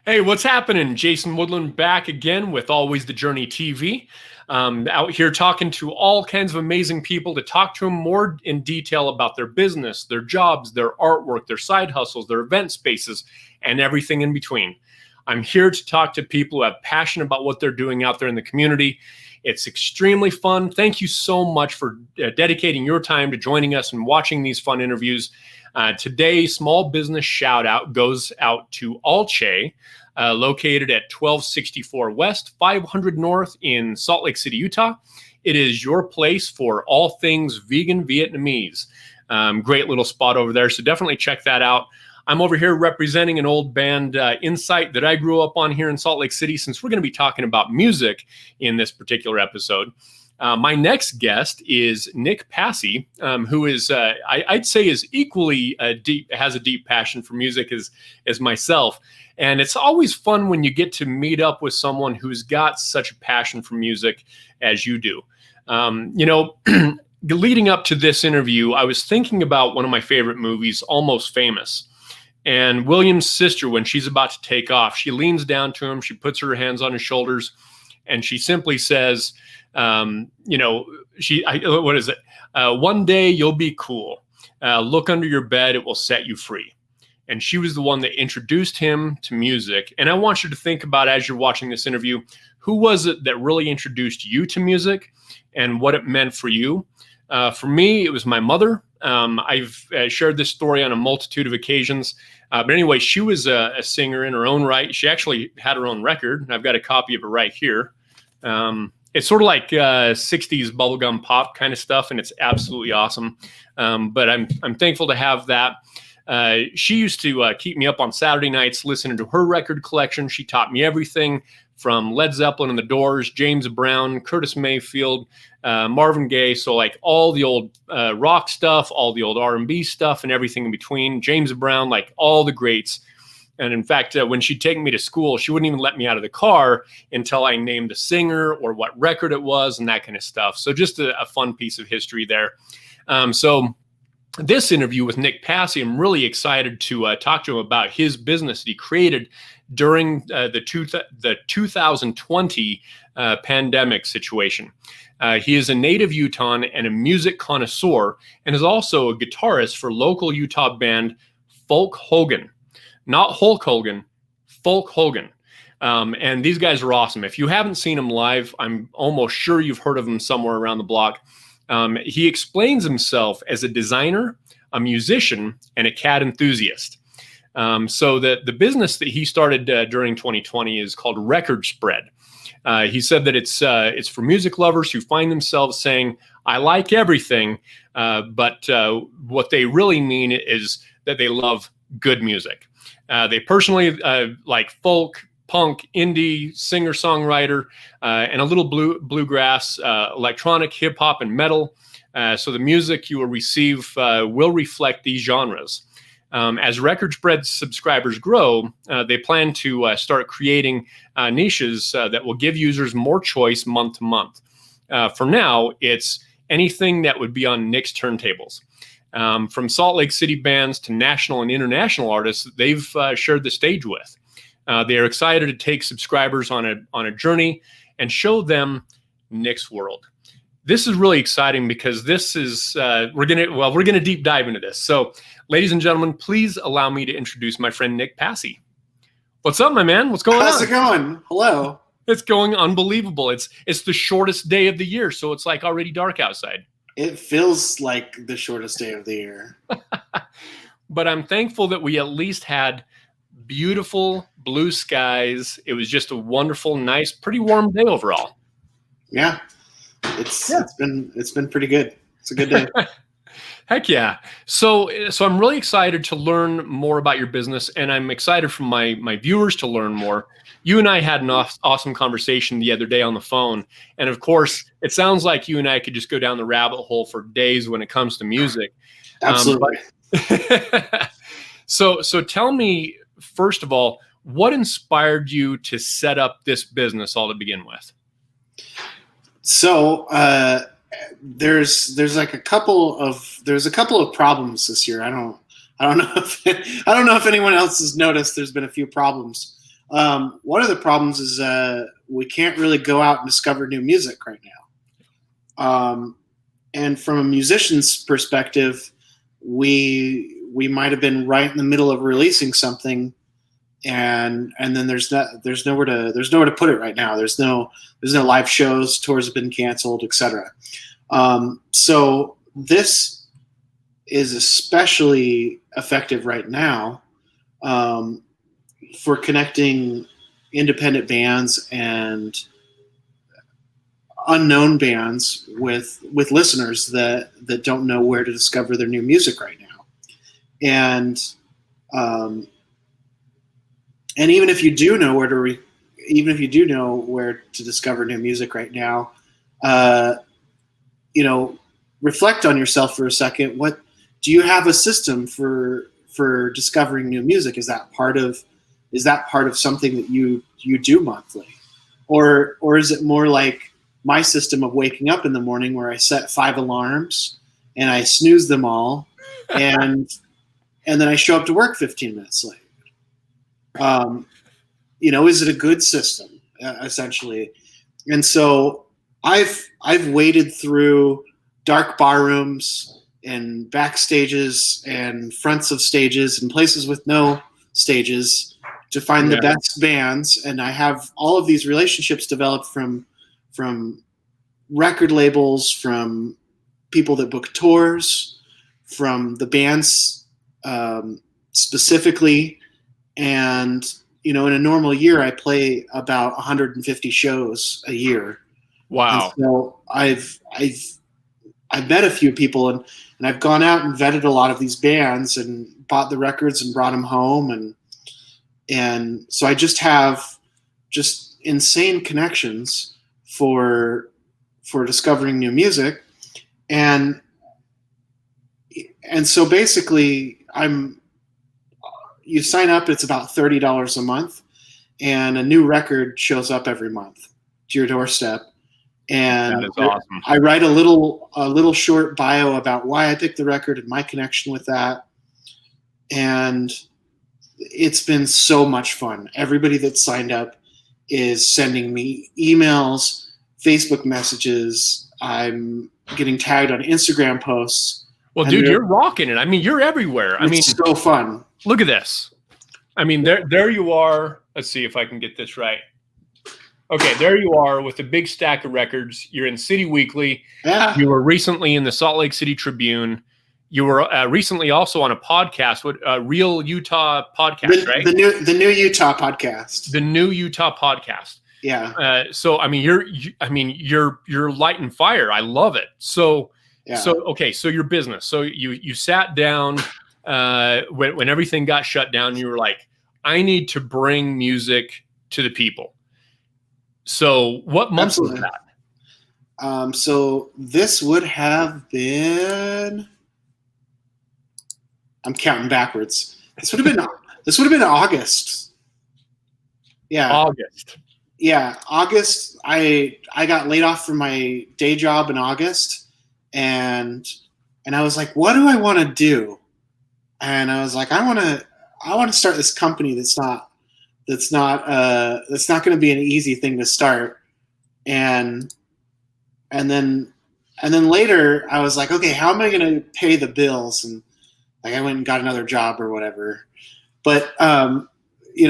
Hey, what's happening? Jason Woodland back again with Always the Journey TV. Out here talking to all kinds of amazing people to talk to them more in detail about their business, their jobs, their artwork, their side hustles, their event spaces, and everything in between. I'm here to talk to people who have passion about what they're doing out there in the community. It's extremely fun. Thank you so much for dedicating your time to joining us and watching these fun interviews. Today, small business shout out goes out to Alche, located at 1264 West, 500 North in Salt Lake City, Utah. It is your place for all things vegan Vietnamese. Great little spot over there, so definitely check that out. I'm over here representing an old band, Insight, that I grew up on here in Salt Lake City, since we're going to be talking about music in this particular episode. My next guest is Nick Passey, who is, I'd say, is equally has a deep passion for music as myself. And it's always fun when you get to meet up with someone who's got such a passion for music as you do. Leading up to this interview, I was thinking about one of my favorite movies, Almost Famous. And William's sister, when she's about to take off, she leans down to him, she puts her hands on his shoulders, and she simply says, what is it? One day you'll be cool. Look under your bed, it will set you free. And she was the one that introduced him to music. And I want you to think about, as you're watching this interview, who was it that really introduced you to music and what it meant for you? For me, it was my mother. I've shared this story on a multitude of occasions. But anyway, she was a singer in her own right. She actually had her own record, and I've got a copy of it right here. It's sort of like 60s bubblegum pop kind of stuff, and it's absolutely awesome. But I'm thankful to have that. She used to keep me up on Saturday nights listening to her record collection. She taught me everything from Led Zeppelin and the Doors, James Brown, Curtis Mayfield, Marvin Gaye. So like all the old rock stuff, all the old R&B stuff, and everything in between. James Brown, like all the greats. And in fact, when she'd take me to school, she wouldn't even let me out of the car until I named the singer or what record it was and that kind of stuff. So just a fun piece of history there. So this interview with Nick Passey, I'm really excited to talk to him about his business that he created during the 2020 pandemic situation. He is a native Utahn and a music connoisseur, and is also a guitarist for local Utah band Folk Hogan. Not Hulk Hogan, Folk Hogan. And these guys are awesome. If you haven't seen them live, I'm almost sure you've heard of them somewhere around the block. He explains himself as a designer, a musician, and a cat enthusiast. So the business that he started during 2020 is called Record Spread. He said that it's for music lovers who find themselves saying, I like everything, but what they really mean is that they love good music. They personally like folk, punk, indie, singer-songwriter, and a little bluegrass, electronic, hip-hop, and metal. So the music you will receive will reflect these genres. As Record Spread subscribers grow, they plan to start creating niches that will give users more choice month to month. For now, it's anything that would be on Nick's turntables. From Salt Lake City bands to national and international artists that they've shared the stage with. They are excited to take subscribers on a journey and show them Nick's world. This is really exciting because this is we're gonna deep dive into this. So, ladies and gentlemen, please allow me to introduce my friend Nick Passey. What's up, my man? What's going on? How's it going? Hello. It's going unbelievable. It's the shortest day of the year, so it's like already dark outside. It feels like the shortest day of the year. But I'm thankful that we at least had beautiful blue skies. It was just a wonderful, nice, pretty warm day overall. Yeah. It's been pretty good. It's a good day. Heck yeah. So I'm really excited to learn more about your business, and I'm excited for my viewers to learn more. You and I had an awesome conversation the other day on the phone. And of course, it sounds like you and I could just go down the rabbit hole for days when it comes to music. Absolutely. So tell me, first of all, what inspired you to set up this business all to begin with? So there's a couple of problems this year. I don't know if anyone else has noticed. There's been a few problems. One of the problems is we can't really go out and discover new music right now. And from a musician's perspective, we might have been right in the middle of releasing something, and then there's nowhere to put it right now. There's no live shows, tours have been canceled, etc. So this is especially effective right now for connecting independent bands and unknown bands with listeners that don't know where to discover their new music right now. And even if you do know where to discover new music right now, reflect on yourself for a second. What do you have a system for discovering new music? Is that part of something that you do monthly, or is it more like my system of waking up in the morning where I set 5 alarms and I snooze them all, and then I show up to work 15 minutes late? Is it a good system, essentially? And so I've waded through dark bar rooms and backstages and fronts of stages and places with no stages to find the best bands. And I have all of these relationships developed from record labels, from people that book tours, from the bands specifically. And in a normal year, I play about 150 shows a year. Wow! And so I've met a few people, and I've gone out and vetted a lot of these bands and bought the records and brought them home, and so I just have insane connections for discovering new music, and so basically you sign up, it's about $30 a month, and a new record shows up every month to your doorstep. And that is awesome. I write a little short bio about why I picked the record and my connection with that. And it's been so much fun. Everybody that signed up is sending me emails, Facebook messages. I'm getting tagged on Instagram posts. Well, dude, you're rocking it. I mean, you're everywhere. It's so fun. Look at this. I mean, there you are. Let's see if I can get this right. Okay, there you are with a big stack of records. You're in City Weekly. Yeah. You were recently in the Salt Lake City Tribune. You were recently also on a podcast, Real Utah podcast, right? The new Utah podcast. The new Utah podcast. Yeah. So I mean, you're lighting fire. I love it. So yeah. So your business. So you sat down when everything got shut down. You were like, I need to bring music to the people. So what month was that? So this would have been, I'm counting backwards. This would have been August. Yeah. August. Yeah. August. I got laid off from my day job in August, and I was like, what do I want to do? And I was like, I want to start this company that's not going to be an easy thing to start. And then later I was like, okay, how am I going to pay the bills? And like, I went and got another job or whatever. But,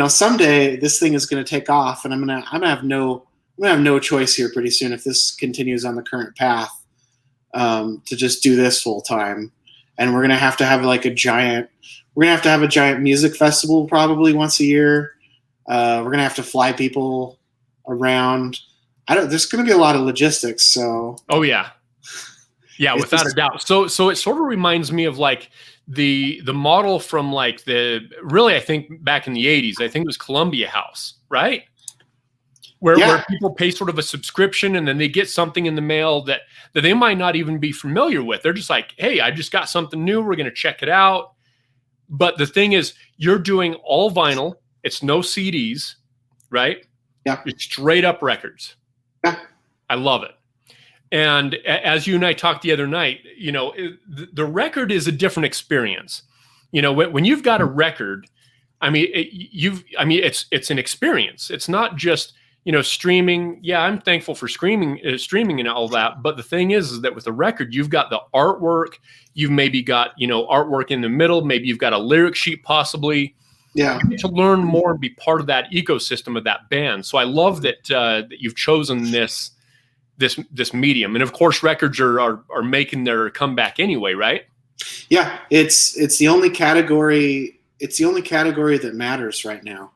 someday this thing is going to take off, and I'm going to have no choice here pretty soon if this continues on the current path, to just do this full time. And we're going to have to have a giant music festival probably once a year. We're going to have to fly people around. There's going to be a lot of logistics. So. Oh yeah. Yeah, without a doubt. So it sort of reminds me of like the model from like I think back in the 80s, I think it was Columbia House, right? Where people pay sort of a subscription, and then they get something in the mail that they might not even be familiar with. They're just like, hey, I just got something new. We're going to check it out. But the thing is, you're doing all vinyl. It's no CDs, right? Yeah. It's straight up records. Yeah. I love it. And as you and I talked the other night, the record is a different experience. When you've got a record, I mean, it's an experience. It's not just, streaming. Yeah, I'm thankful for streaming and all that. But the thing is that with the record, you've got the artwork. You've maybe got, artwork in the middle. Maybe you've got a lyric sheet possibly. Yeah. You get to learn more and be part of that ecosystem of that band. So I love that you've chosen this medium. And of course, records are making their comeback anyway, right? Yeah, it's the only category. It's the only category that matters right now.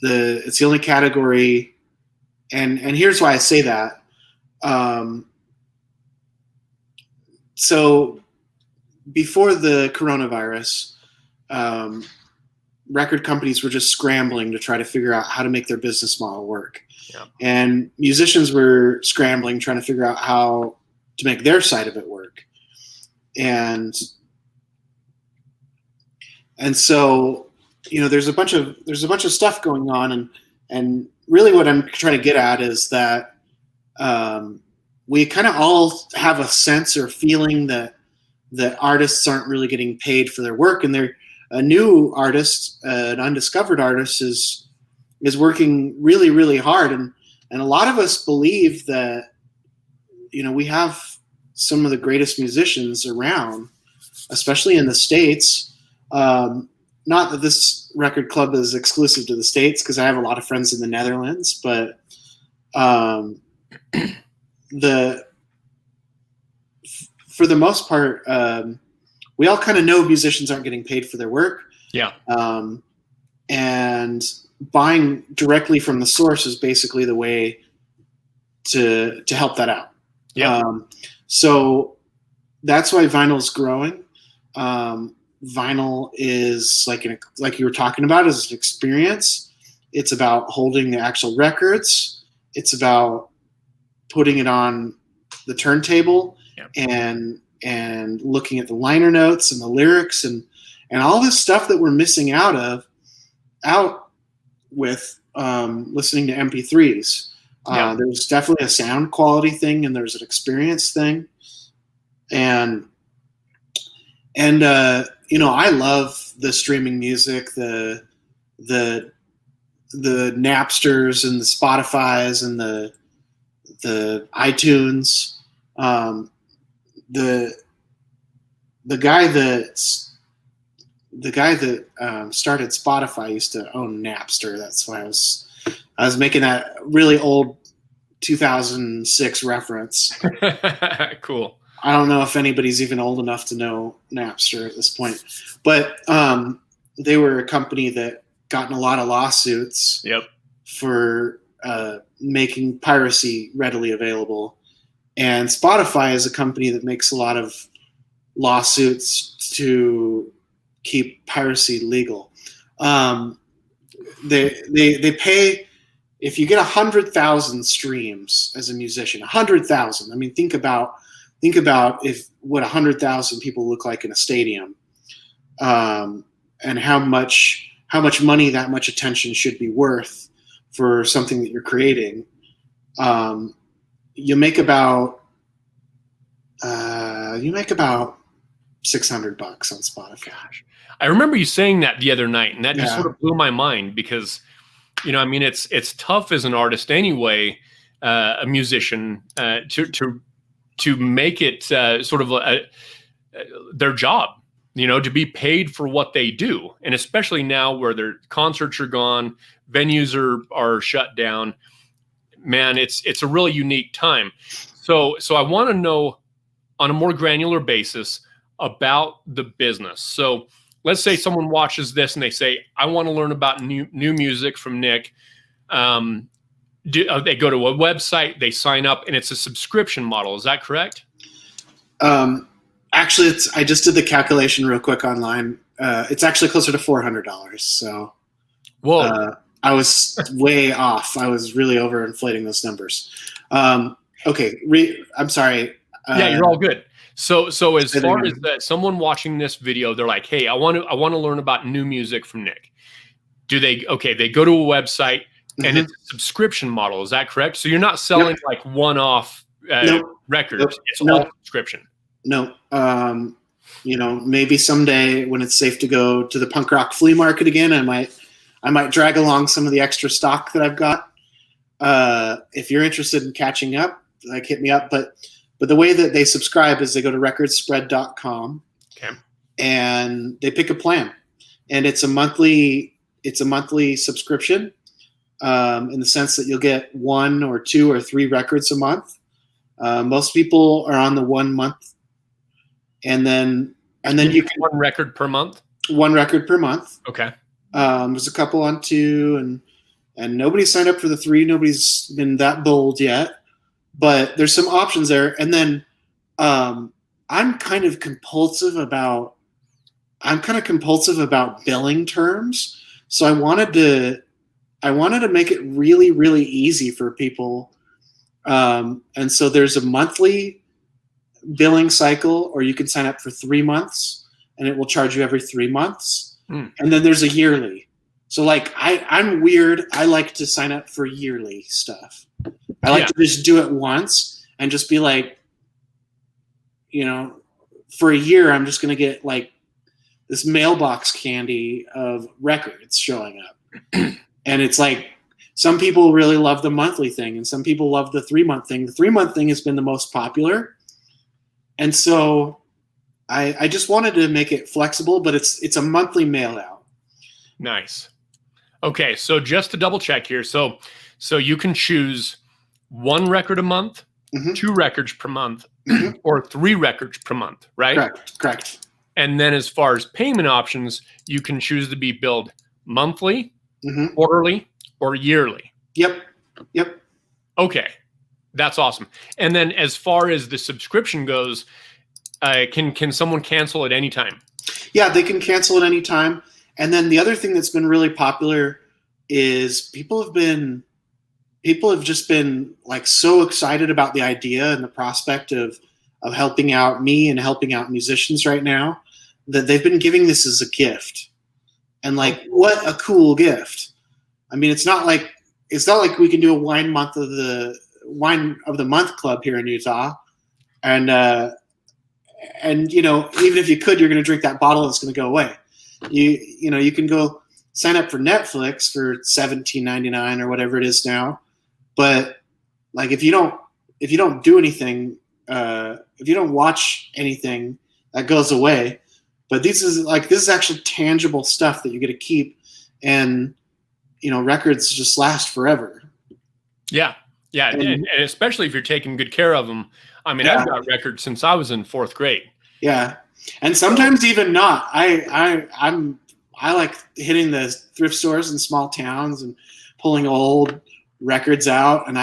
It's the only category, and here's why I say that. So before the coronavirus, record companies were just scrambling to try to figure out how to make their business model work. Yeah. And musicians were scrambling, trying to figure out how to make their side of it work. And so, there's a bunch of stuff going on, and really what I'm trying to get at is that we kind of all have a sense or feeling that artists aren't really getting paid for their work, and they're a new artist, an undiscovered artist is working really, really hard, and a lot of us believe that we have some of the greatest musicians around, especially in the States. Not that this record club is exclusive to the States, because I have a lot of friends in the Netherlands, but for the most part, we all kind of know musicians aren't getting paid for their work. Yeah. And buying directly from the source is basically the way to help that out. Yeah. So that's why vinyl is growing. Vinyl is like you were talking about, is an experience. It's about holding the actual records. It's about putting it on the turntable. Yeah. and looking at the liner notes and the lyrics and all this stuff that we're missing out with listening to MP3s. Yeah. There's definitely a sound quality thing, and there's an experience thing. And I love the streaming music, the Napsters and the Spotifys and the iTunes. The guy that started Spotify used to own Napster. That's why I was making that really old 2006 reference. Cool. I don't know if anybody's even old enough to know Napster at this point, but they were a company that got in a lot of lawsuits. Yep. For making piracy readily available. And Spotify is a company that makes a lot of lawsuits to keep piracy legal. They pay, if you get 100,000 streams as a musician, 100,000. I mean, think about what 100,000 people look like in a stadium, and how much money that much attention should be worth for something that you're creating. You make about $600 on Spotify. Gosh, I remember you saying that the other night, and that just sort of blew my mind, because it's tough as an artist anyway, a musician, to make it sort of their job, to be paid for what they do, and especially now where their concerts are gone, venues are shut down. Man, it's a really unique time. So I want to know on a more granular basis about the business. So let's say someone watches this and they say, I want to learn about new music from Nick. They go to a website, they sign up, and it's a subscription model. Is that correct? Actually, I just did the calculation real quick online. It's actually closer to $400. So, whoa. I was way off. I was really overinflating those numbers. Okay, I'm sorry. Yeah, you're all good. So as far as that, someone watching this video, they're like, "Hey, I want to learn about new music from Nick." They go to a website, and it's a subscription model. Is that correct? So you're not selling like one-off records. It's all subscription. No. Maybe someday when it's safe to go to the punk rock flea market again, I might drag along some of the extra stock that I've got. If you're interested in catching up, hit me up. But the way that they subscribe is they go to recordspread.com, okay, and they pick a plan, and it's a monthly subscription, in the sense that you'll get 1 or 2 or 3 records a month. Most people are on the 1 month, and then you can 1 record per month. 1 record per month. Okay. There's a couple on 2, and nobody signed up for the 3. Nobody's been that bold yet, but there's some options there. And then I'm kind of compulsive about billing terms, so I wanted to make it really, really easy for people. And so there's a monthly billing cycle, or you can sign up for 3 months, and it will charge you every 3 months. And then there's a yearly. So I'm weird. I like to sign up for yearly stuff. I like to just do it once and just be like, for a year, I'm just going to get this mailbox candy of records showing up. And it's some people really love the monthly thing, and some people love the 3-month thing. The 3-month thing has been the most popular. And so I just wanted to make it flexible, but it's a monthly mail out. Nice. Okay, so just to double check here, so you can choose 1 record a month, 2 records per month, or 3 records per month, right? Correct. And then as far as payment options, you can choose to be billed monthly, quarterly, or yearly. Yep. Okay, that's awesome. And then as far as the subscription goes, can someone cancel at any time? Yeah, they can cancel at any time. And then the other thing that's been really popular is people have just been so excited about the idea and the prospect of helping out me and helping out musicians right now, that they've been giving this as a gift. And what a cool gift. I mean, it's not like we can do a wine of the month club here in Utah. And even if you could, you're going to drink that bottle, it's going to go away. You can go sign up for Netflix for $17.99 or whatever it is now. But if you don't do anything, if you don't watch anything, that goes away. But this is actually tangible stuff that you get to keep, and records just last forever. Yeah, and especially if you're taking good care of them. I mean, I've got records since I was in 4th grade. Yeah, and sometimes even not. I like hitting the thrift stores in small towns and pulling old records out, and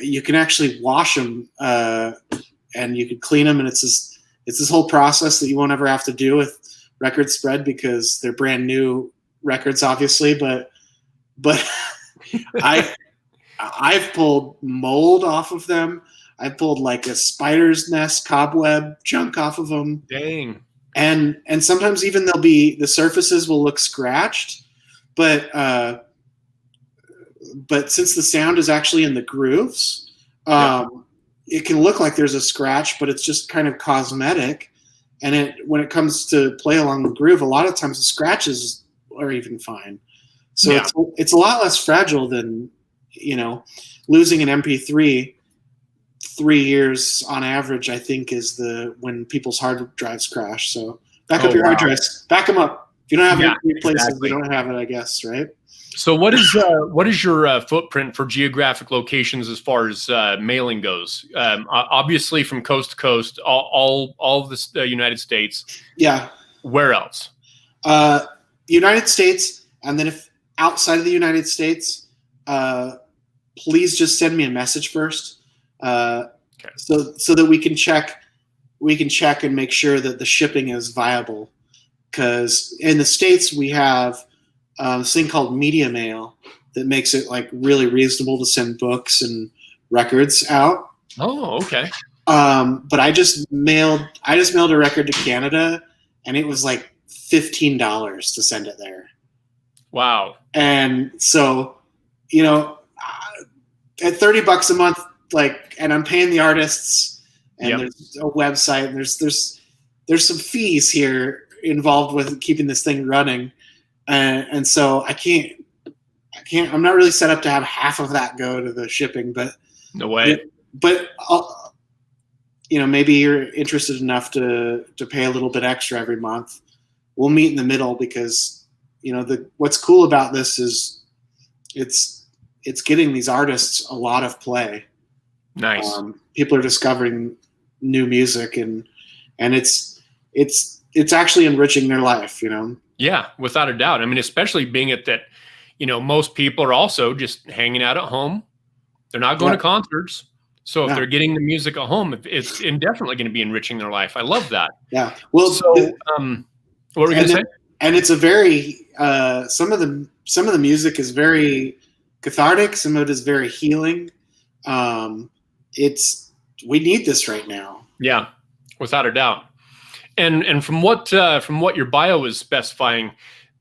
you can actually wash them, and you can clean them, and it's this whole process that you won't ever have to do with Record Spread because they're brand new records, obviously. But I've pulled mold off of them. I pulled a spider's nest cobweb chunk off of them. Dang. And sometimes even the surfaces will look scratched, but since the sound is actually in the grooves, it can look like there's a scratch, but it's just kind of cosmetic. And when it comes to play along the groove, a lot of times the scratches are even fine. So it's a lot less fragile than losing an MP3. 3 years on average, I think, is when people's hard drives crash. So back up your hard drives. Back them up. If you don't have it in places, you don't have it, I guess, right? So what is your footprint for geographic locations as far as mailing goes? Obviously, from coast to coast, all of the United States. Yeah. Where else? United States, and then if outside of the United States, please just send me a message first. So that we can check and make sure that the shipping is viable, because in the States we have this thing called media mail that makes it really reasonable to send books and records out. Oh, okay. But I just mailed a record to Canada, and it was $15 to send it there. Wow. And so at $30 a month, and I'm paying the artists, and there's a website, and there's there's some fees here involved with keeping this thing running, and so I'm not really set up to have half of that go to the shipping, but no way. But maybe you're interested enough to pay a little bit extra every month. We'll meet in the middle because what's cool about this is it's getting these artists a lot of play. Nice. People are discovering new music, and it's actually enriching their life. Yeah, without a doubt. I mean, especially being at that, most people are also just hanging out at home. They're not going to concerts. So if they're getting the music at home, it's indefinitely going to be enriching their life. I love that. Yeah. Well, so what were we going to say? And it's a very some of the music is very cathartic. Some of it is very healing. We need this right now. Yeah, without a doubt. And from what your bio is specifying,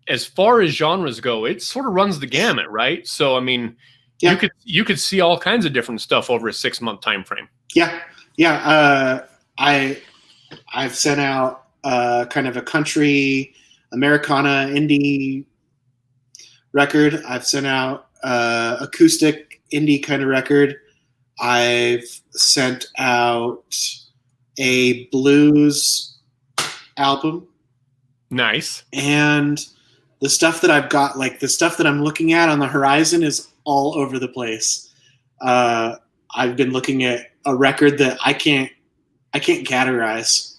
as far as genres go, it sort of runs the gamut, right? So I mean, you could see all kinds of different stuff over a 6-month time frame. Yeah. I've sent out kind of a country Americana indie record. I've sent out acoustic indie kind of record. I've sent out a blues album. Nice. And the stuff that I've got, like the stuff that I'm looking at on the horizon, is all over the place. I've been looking at a record that I can't categorize.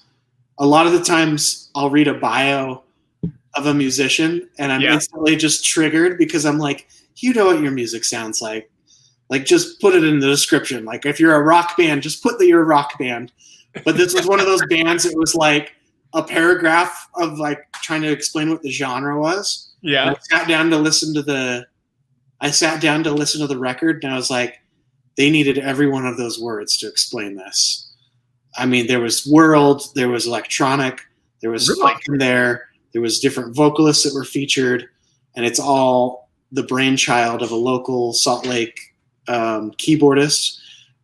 A lot of the times I'll read a bio of a musician and I'm instantly just triggered because I'm like, what your music sounds like. Like, just put it in the description. Like, if you're a rock band, just put that you're a rock band. But this was one of those bands. It was like a paragraph of like trying to explain what the genre was. Yeah. And I sat down to listen to the record, and I was like, they needed every one of those words to explain this. I mean, there was world, there was electronic, there was funk in there. There was different vocalists that were featured, and it's all the brainchild of a local Salt Lake keyboardist.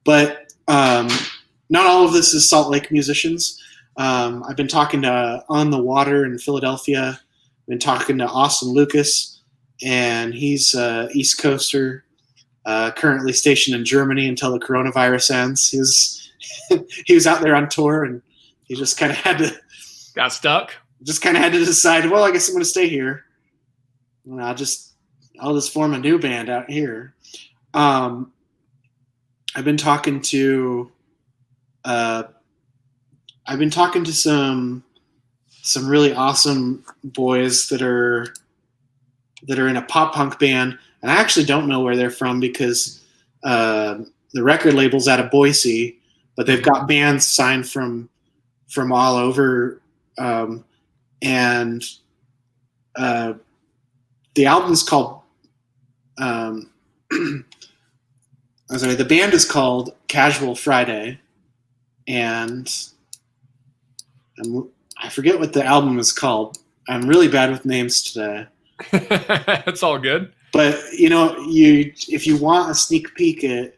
But not all of this is Salt Lake musicians. I've been talking to On the Water in Philadelphia. I've been talking to Austin Lucas, and he's East Coaster, currently stationed in Germany until the coronavirus ends. He was out there on tour, and he just kind of got stuck. Just kind of had to decide, well, I guess I'm going to stay here. And I'll just form a new band out here. I've been talking to some really awesome boys that are in a pop punk band, and I actually don't know where they're from because the record label's out of Boise, but they've got bands signed from all over. And the album's called the band is called Casual Friday, and I forget what the album is called. I'm really bad with names today. That's all good. But if you want a sneak peek at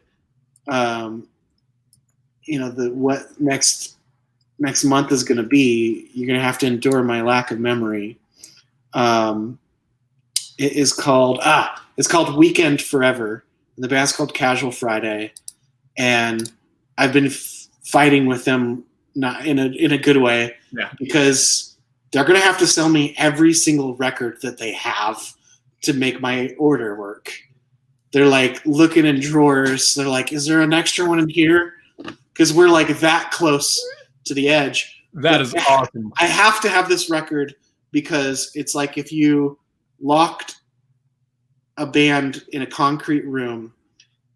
what next month is going to be, you're going to have to endure my lack of memory. It's called Weekend Forever, and the band's called Casual Friday, and I've been fighting with them, not in a good way, because they're going to have to sell me every single record that they have to make my order work. They're like looking in drawers. They're like, is there an extra one in here? Because we're like that close to the edge. That is awesome. I have to have this record because it's like if you locked a band in a concrete room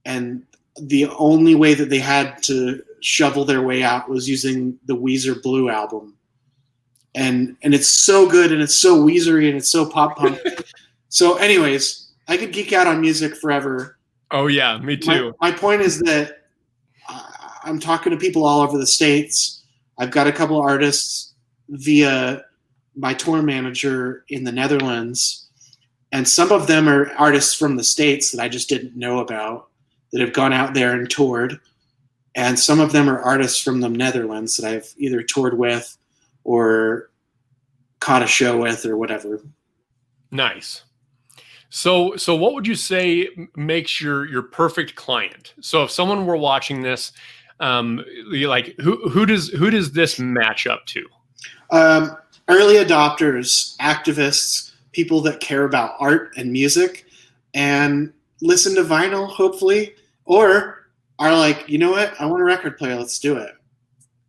and the only way that they had to shovel their way out was using the Weezer Blue album. And it's so good, and it's so Weezery, and it's so pop punk. So anyways, I could geek out on music forever. Oh yeah, me too. My point is that I'm talking to people all over the States. I've got a couple of artists via my tour manager in the Netherlands, and some of them are artists from the States that I just didn't know about that have gone out there and toured. And some of them are artists from the Netherlands that I've either toured with or caught a show with or whatever. Nice. So what would you say makes your perfect client? So if someone were watching this, like who does this match up to? Early adopters, activists, people that care about art and music and listen to vinyl, hopefully, or are like, you know what? I want a record player. Let's do it.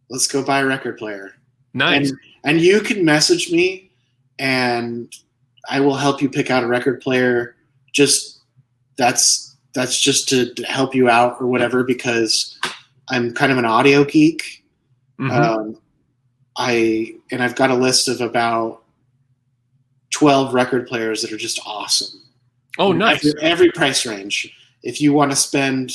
Let's go buy a record player. Nice. And you can message me and I will help you pick out a record player. Just that's just to help you out or whatever, because I'm kind of an audio geek. Mm-hmm. I've got a list of about 12 record players that are just awesome. Oh, nice. Every price range. If you want to spend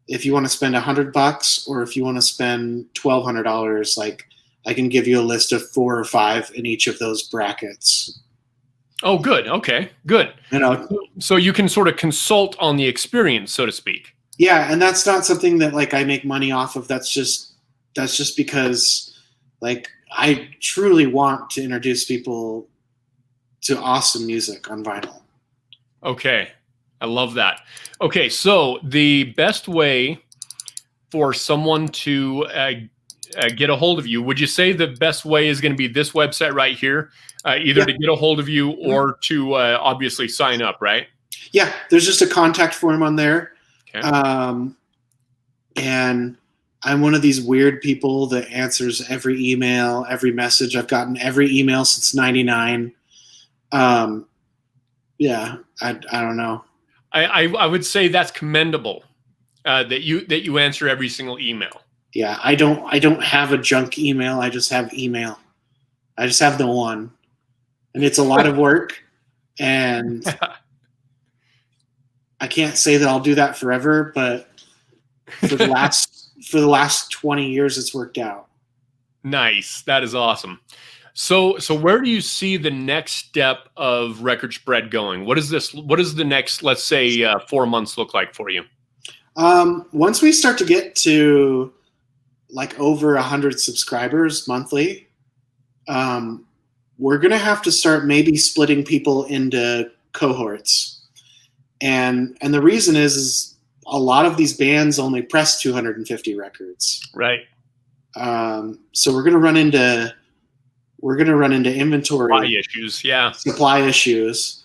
$100 or if you want to spend $1,200, like I can give you a list of 4 or 5 in each of those brackets. Oh, good. Okay, good. You know, so you can sort of consult on the experience, so to speak. Yeah, and that's not something that like I make money off of. That's just because like I truly want to introduce people to awesome music on vinyl. Okay, I love that. Okay, so the best way for someone to get a hold of you, would you say the best way is going to be this website right here, either to get a hold of you or to obviously sign up, right? Yeah, there's just a contact form on there. Okay. And I'm one of these weird people that answers every email, every message. I've gotten every email since '99. Yeah, I don't know. I would say that's commendable that you answer every single email. Yeah, I don't have a junk email. I just have email. I just have the one, and it's a lot of work. And I can't say that I'll do that forever, but for the last 20 years, it's worked out. Nice. That is awesome. So where do you see the next step of Record Spread going? What is the next, let's say, 4 months look like for you? Once we start to get to like over 100 subscribers monthly, we're going to have to start maybe splitting people into cohorts. And the reason is a lot of these bands only press 250 records. Right. So we're going to run into inventory supply issues. Yeah. Supply issues.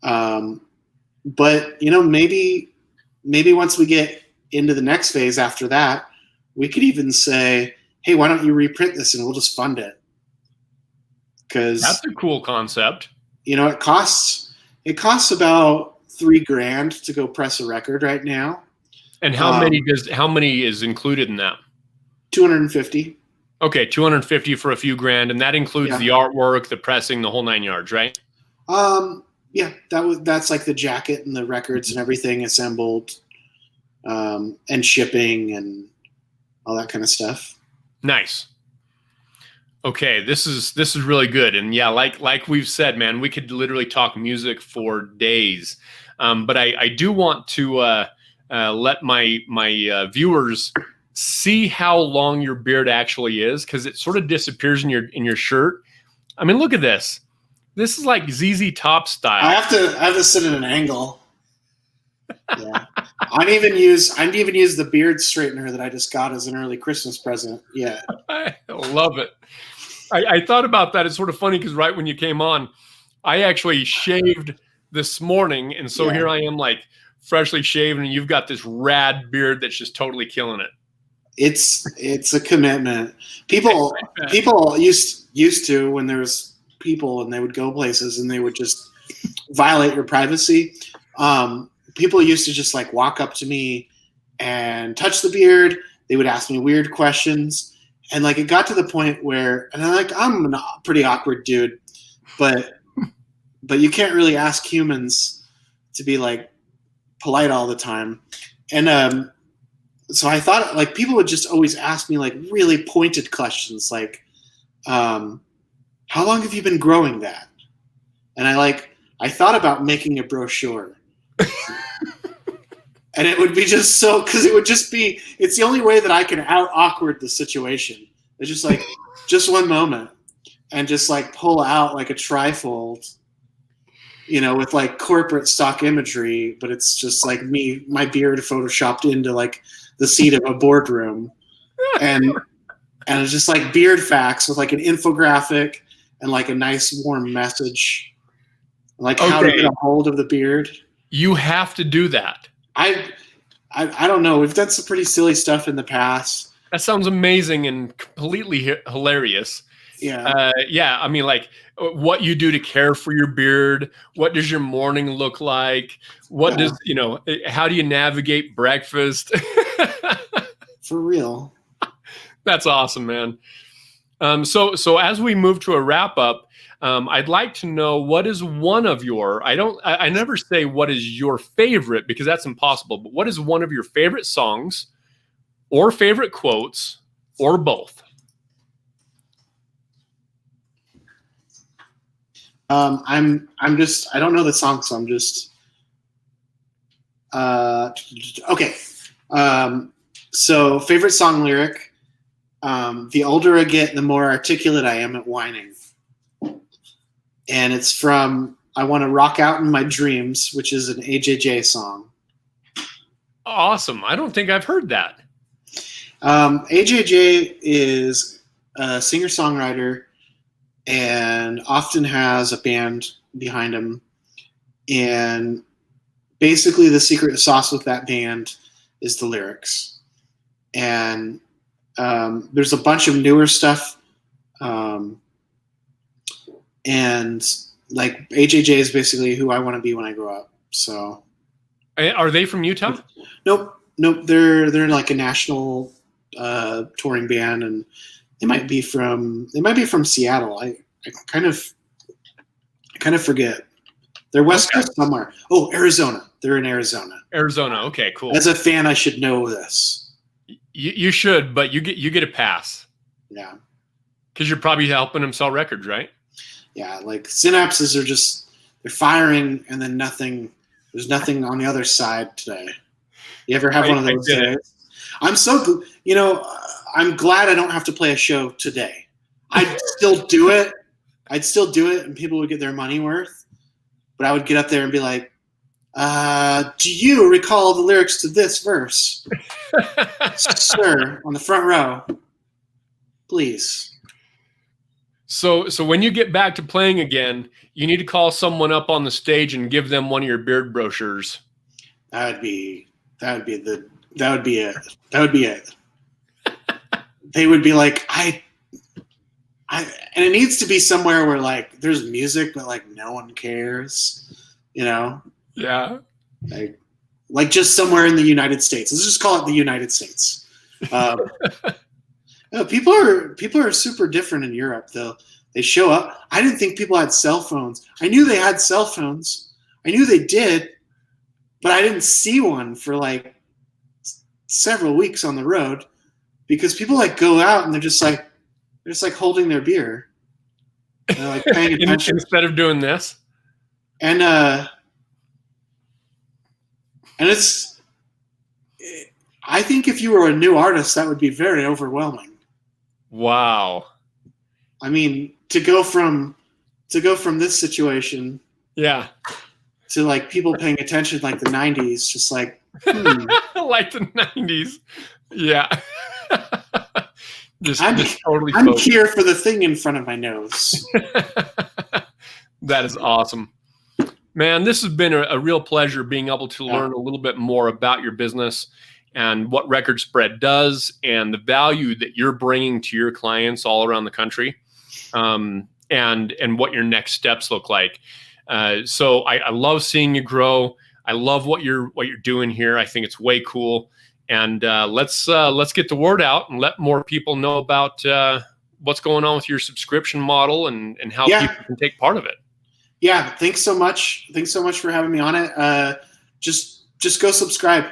But maybe once we get into the next phase after that, we could even say, hey, why don't you reprint this and we'll just fund it? Because that's a cool concept. It costs about $3,000 to go press a record right now. And how many is included in that? 250. Okay, 250 for a few grand, and that includes the artwork, the pressing, the whole 9 yards, right? Yeah, that's like the jacket and the records and everything assembled, and shipping and all that kind of stuff. Nice. Okay, this is really good, and yeah, like we've said, man, we could literally talk music for days, but I do want to let my viewers see how long your beard actually is, because it sort of disappears in your shirt. I mean, look at this. This is like ZZ Top style. I have to sit at an angle. Yeah, I'd even use the beard straightener that I just got as an early Christmas present. Yeah, I love it. I thought about that. It's sort of funny because right when you came on, I actually shaved this morning, and so here I am, like freshly shaven, and you've got this rad beard that's just totally killing it. It's a commitment. People used to, when there was people and they would go places and they would just violate your privacy. People used to just like walk up to me and touch the beard. They would ask me weird questions. And like it got to the point where, and I'm a pretty awkward dude, but you can't really ask humans to be like polite all the time. And so I thought like people would just always ask me like really pointed questions, like, how long have you been growing that? And I thought about making a brochure. And it would be just so, because it would just be, it's the only way that I can out awkward the situation. It's just like, just one moment. and just like pull out like a trifold, with like corporate stock imagery, but it's just like my beard photoshopped into like the seat of a boardroom, and it's just like beard facts with like an infographic and like a nice warm message, like how to get a hold of the beard. You have to do that. I don't know. We've done some pretty silly stuff in the past. That sounds amazing and completely hilarious. Yeah. Yeah. I mean, like what you do to care for your beard. What does your morning look like? What does, how do you navigate breakfast? For real. That's awesome, man. So as we move to a wrap up, I'd like to know what is one of your, I never say what is your favorite because that's impossible, but what is one of your favorite songs or favorite quotes or both? I don't know the song, so I'm just, okay. So favorite song lyric, the older I get, the more articulate I am at whining. And it's from I Want to Rock Out in My Dreams, which is an AJJ song. Awesome. I don't think I've heard that. AJJ is a singer-songwriter and often has a band behind him. And basically the secret sauce with that band is the lyrics. And there's a bunch of newer stuff. And like AJJ is basically who I want to be when I grow up. So, are they from Utah? Nope. They're like a national touring band, and they might be from Seattle. I kind of forget. They're West Coast somewhere. Oh, Arizona. They're in Arizona. Arizona. Okay, cool. As a fan, I should know this. You should, but you get a pass. Yeah. Because you're probably helping them sell records, right? Yeah, like synapses are just they're firing, and then nothing. There's nothing on the other side today. You ever have one of those days? I'm so I'm glad I don't have to play a show today. I'd still do it. And people would get their money worth. But I would get up there and be like, do you recall the lyrics to this verse? Sir, on the front row. Please. So when you get back to playing again, you need to call someone up on the stage and give them one of your beard brochures. That would be it. They would be like, and it needs to be somewhere where like there's music, but like no one cares, Yeah. Like just somewhere in the United States. Let's just call it the United States. No, people are super different in Europe, though. They show up. I didn't think people had cell phones. I knew they had cell phones. I knew they did, but I didn't see one for like several weeks on the road because people like go out and they're just like holding their beer. They're like paying attention instead of doing this. And it's. I think if you were a new artist, that would be very overwhelming. Wow. I mean, to go from this situation, yeah, to like people paying attention like the 90s, just like like the 90s. Yeah. I'm totally I'm here for the thing in front of my nose. That is awesome. Man, this has been a real pleasure being able to learn a little bit more about your business and what Record Spread does and the value that you're bringing to your clients all around the country, and what your next steps look like. So I love seeing you grow. I love what you're doing here. I think it's way cool. And let's get the word out and let more people know about what's going on with your subscription model and how people can take part of it. Yeah, thanks so much. Thanks so much for having me on it. Just go subscribe.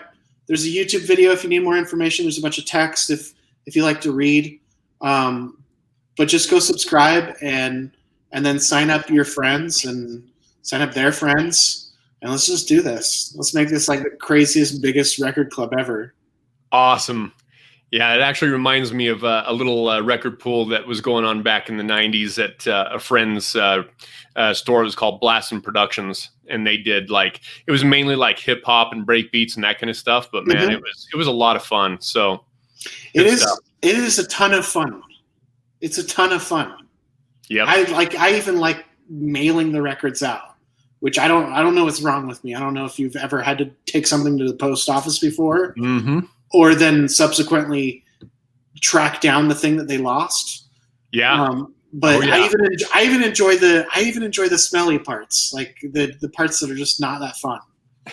There's a YouTube video if you need more information. There's a bunch of text if you like to read. But just go subscribe and then sign up your friends and sign up their friends. And let's just do this. Let's make this like the craziest, biggest record club ever. Awesome. Yeah, it actually reminds me of a little record pool that was going on back in the 90s at a friend's store. It was called Blastin' Productions. And they did it was mainly like hip hop and break beats and that kind of stuff. But man, Mhm. it was a lot of fun. So It good is. stuff. It is a ton of fun. It's a ton of fun. Yep. I even like mailing the records out, which I don't know what's wrong with me. I don't know if you've ever had to take something to the post office before, Mm-hmm. or then subsequently track down the thing that they lost. Yeah. But Oh, yeah. I even enjoy the smelly parts, like the parts that are just not that fun.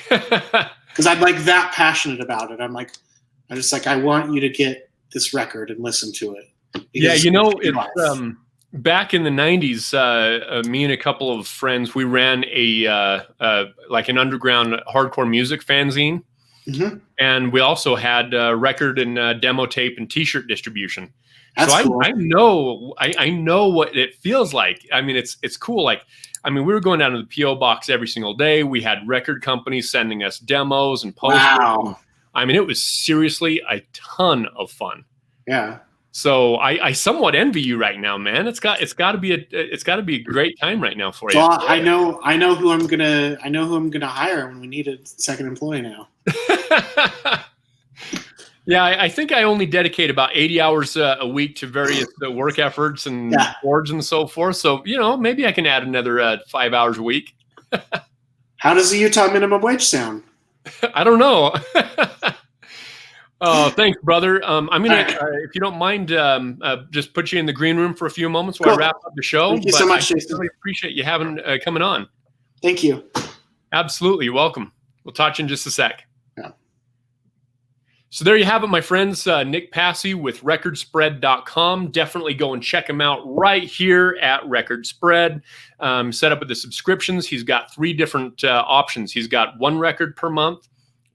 Because I'm like that passionate about it. I'm just like, I want you to get this record and listen to it. Yeah, Because it's back in the 90s, me and a couple of friends, we ran like an underground hardcore music fanzine. Mhm. And we also had record and demo tape and t-shirt distribution. That's so cool. I know what it feels like. I mean, it's cool. We were going down to the PO box every single day. We had record companies sending us demos and posters. Wow. I mean, it was seriously a ton of fun. Yeah. So I somewhat envy you right now, man. It's got to be a great time right now for you. So I know who I'm gonna hire when we need a second employee now. Yeah, I think I only dedicate about 80 hours a week to various work efforts and boards and so forth. So, maybe I can add another 5 hours a week. How does the Utah minimum wage sound? I don't know. Oh, thanks, brother. I'm going to, if you don't mind, just put you in the green room for a few moments while I wrap up the show. Thank you so much, Jason. I really appreciate you coming on. Thank you. Absolutely. You're welcome. We'll talk to you in just a sec. Yeah. So there you have it, my friends. Nick Passey with recordspread.com. Definitely go and check him out right here at Record Spread. Set up with the subscriptions. He's got 3 different options. He's got 1 record per month,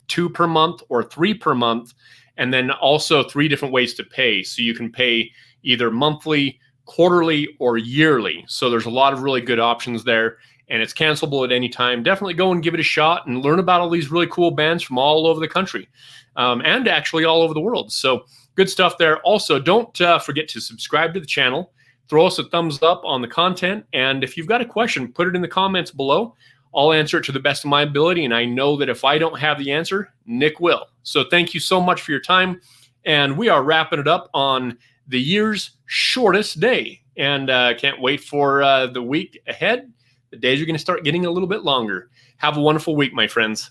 2 per month, or 3 per month. And then also 3 different ways to pay. So you can pay either monthly, quarterly, or yearly. So there's a lot of really good options there. And it's cancelable at any time. Definitely go and give it a shot and learn about all these really cool bands from all over the country. And actually all over the world. So good stuff there. Also, don't forget to subscribe to the channel. Throw us a thumbs up on the content. And if you've got a question, put it in the comments below. I'll answer it to the best of my ability. And I know that if I don't have the answer, Nick will. So thank you so much for your time. And we are wrapping it up on the year's shortest day. And can't wait for the week ahead. The days are going to start getting a little bit longer. Have a wonderful week, my friends.